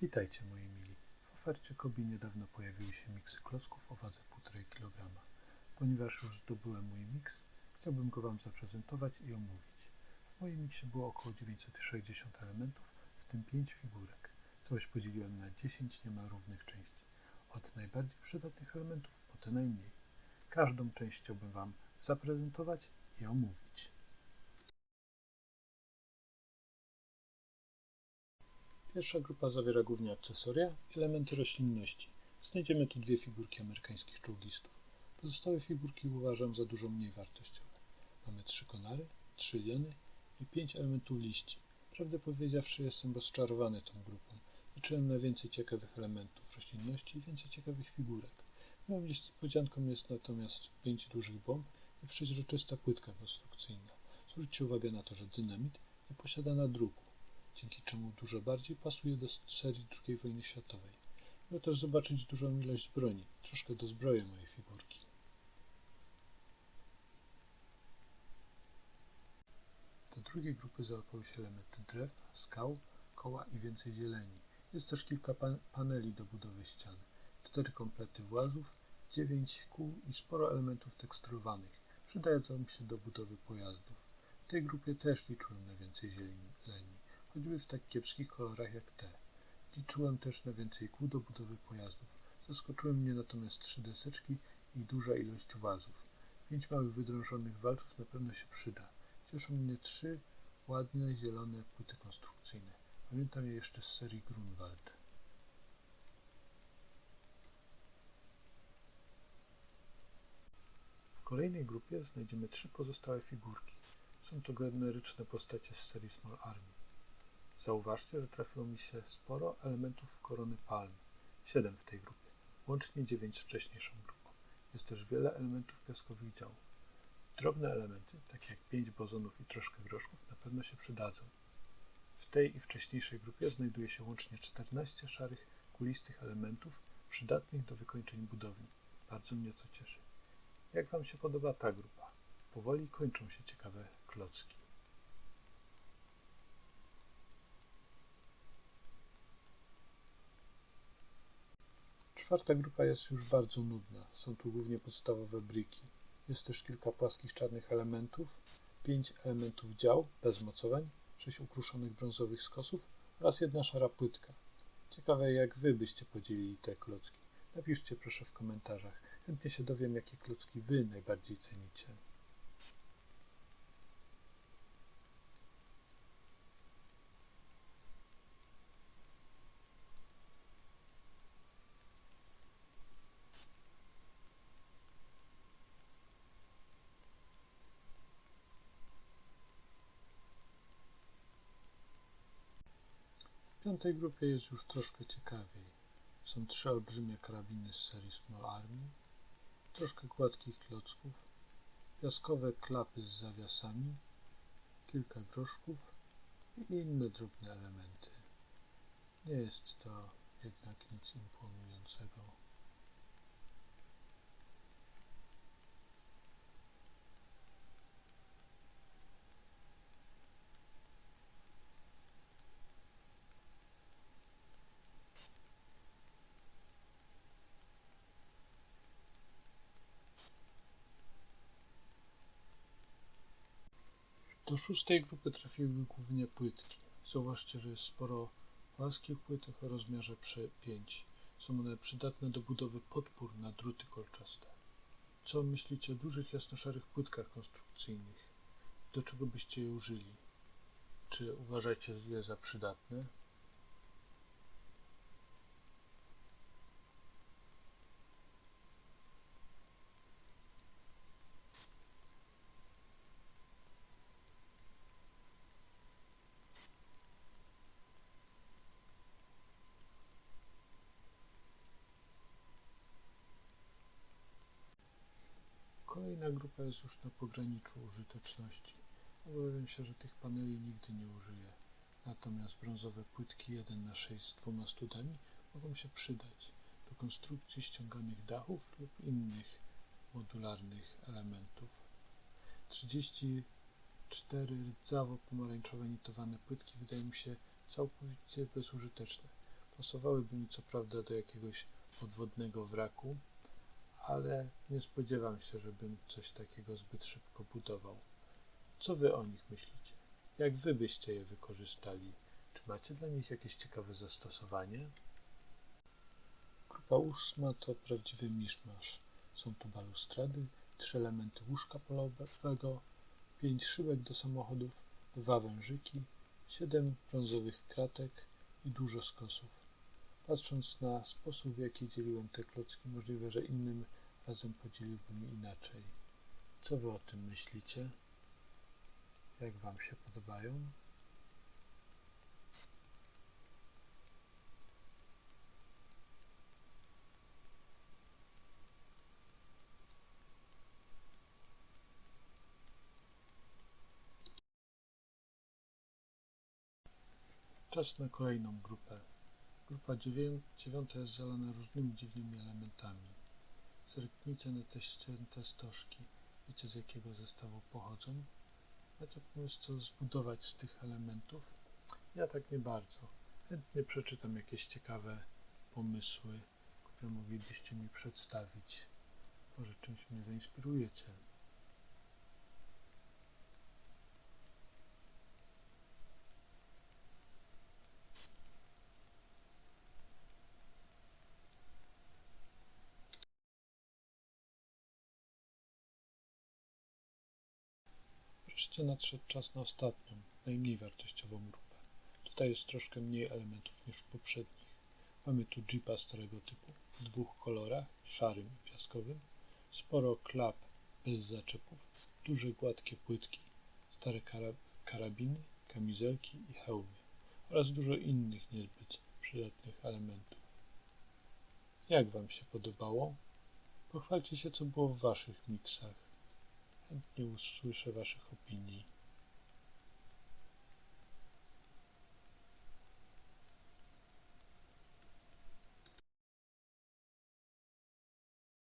Witajcie moi mili. W ofercie Kobi niedawno pojawiły się miksy klocków o wadze 1,5 kg. Ponieważ już zdobyłem mój miks, chciałbym go Wam zaprezentować i omówić. W moim miksie było około 960 elementów, w tym 5 figurek. Całość podzieliłem na 10 niemal równych części. Od najbardziej przydatnych elementów po te najmniej. Każdą część chciałbym Wam zaprezentować i omówić. Pierwsza grupa zawiera głównie akcesoria i elementy roślinności. Znajdziemy tu 2 figurki amerykańskich czołgistów. Pozostałe figurki uważam za dużo mniej wartościowe. Mamy 3 konary, 3 liany i 5 elementów liści. Prawdę powiedziawszy, jestem rozczarowany tą grupą. Liczyłem na więcej ciekawych elementów roślinności i więcej ciekawych figurek. Moją niespodzianką jest natomiast 5 dużych bomb i przeźroczysta płytka konstrukcyjna. Zwróćcie uwagę na to, że dynamit nie posiada nadruku, dzięki czemu dużo bardziej pasuje do serii II wojny światowej. Miał też zobaczyć dużą ilość broni, troszkę dozbroję moje figurki. Do drugiej grupy załapały się elementy drewna, skał, koła i więcej zieleni. Jest też kilka paneli do budowy ściany, 4 komplety włazów, 9 kół i sporo elementów teksturowanych, przydających się do budowy pojazdów. W tej grupie też liczyłem na więcej zieleni, choćby w tak kiepskich kolorach jak te. Liczyłem też na więcej kół do budowy pojazdów. Zaskoczyły mnie natomiast 3 deseczki i duża ilość włazów. 5 małych wydrążonych walców na pewno się przyda. Cieszą mnie 3 ładne, zielone płyty konstrukcyjne. Pamiętam je jeszcze z serii Grunwald. W kolejnej grupie znajdziemy 3 pozostałe figurki. Są to generyczne postacie z serii Small Army. Zauważcie, że trafiło mi się sporo elementów korony palmy. 7 w tej grupie, łącznie 9 z wcześniejszą grupą. Jest też wiele elementów piaskowych działów. Drobne elementy, takie jak 5 bozonów i troszkę groszków, na pewno się przydadzą. W tej i wcześniejszej grupie znajduje się łącznie 14 szarych, kulistych elementów przydatnych do wykończeń budowli. Bardzo mnie to cieszy. Jak Wam się podoba ta grupa? Powoli kończą się ciekawe klocki. Czwarta grupa jest już bardzo nudna. Są tu głównie podstawowe briki. Jest też kilka płaskich czarnych elementów, 5 elementów dział bez mocowań, 6 ukruszonych brązowych skosów oraz 1 szara płytka. Ciekawe, jak Wy byście podzielili te klocki. Napiszcie proszę w komentarzach. Chętnie się dowiem, jakie klocki Wy najbardziej cenicie. W piątej grupie jest już troszkę ciekawiej. Są 3 olbrzymie karabiny z serii Small Army, troszkę gładkich klocków, piaskowe klapy z zawiasami, kilka groszków i inne drobne elementy. Nie jest to jednak nic imponującego. Do szóstej grupy trafiły głównie płytki. Zauważcie, że jest sporo płaskich płytek o rozmiarze 5. Są one przydatne do budowy podpór na druty kolczaste. Co myślicie o dużych jasnoszarych płytkach konstrukcyjnych? Do czego byście je użyli? Czy uważacie je za przydatne? Kolejna grupa jest już na pograniczu użyteczności. Obawiam się, że tych paneli nigdy nie użyję. Natomiast brązowe płytki 1x6 z 2 studami mogą się przydać do konstrukcji ściąganych dachów lub innych modularnych elementów. 34 rdzawo-pomarańczowe nitowane płytki wydają mi się całkowicie bezużyteczne. Pasowałyby mi co prawda do jakiegoś podwodnego wraku, ale nie spodziewam się, żebym coś takiego zbyt szybko budował. Co wy o nich myślicie? Jak wy byście je wykorzystali? Czy macie dla nich jakieś ciekawe zastosowanie? Grupa 8 to prawdziwy miszmasz. Są tu balustrady, 3 elementy łóżka polowego, 5 szybek do samochodów, 2 wężyki, 7 brązowych kratek i dużo skosów. Patrząc na sposób, w jaki dzieliłem te klocki, możliwe, że innym razem podzieliłbym inaczej. Co wy o tym myślicie? Jak wam się podobają? Czas na kolejną grupę. Grupa 9 jest zalana różnymi dziwnymi elementami. Zerknijcie na te ścięte stożki. Wiecie, z jakiego zestawu pochodzą? Macie pomysł, co zbudować z tych elementów? Ja tak nie bardzo. Chętnie przeczytam jakieś ciekawe pomysły, które moglibyście mi przedstawić. Może czymś mnie zainspirujecie. Wreszcie nadszedł czas na ostatnią, najmniej wartościową grupę. Tutaj jest troszkę mniej elementów niż w poprzednich. Mamy tu Jeepa starego typu, w 2 kolorach, szarym i piaskowym, sporo klap bez zaczepów, duże gładkie płytki, stare karabiny, kamizelki i hełmy oraz dużo innych niezbyt przydatnych elementów. Jak wam się podobało? Pochwalcie się, co było w waszych miksach. Chętnie usłyszę waszych opinii.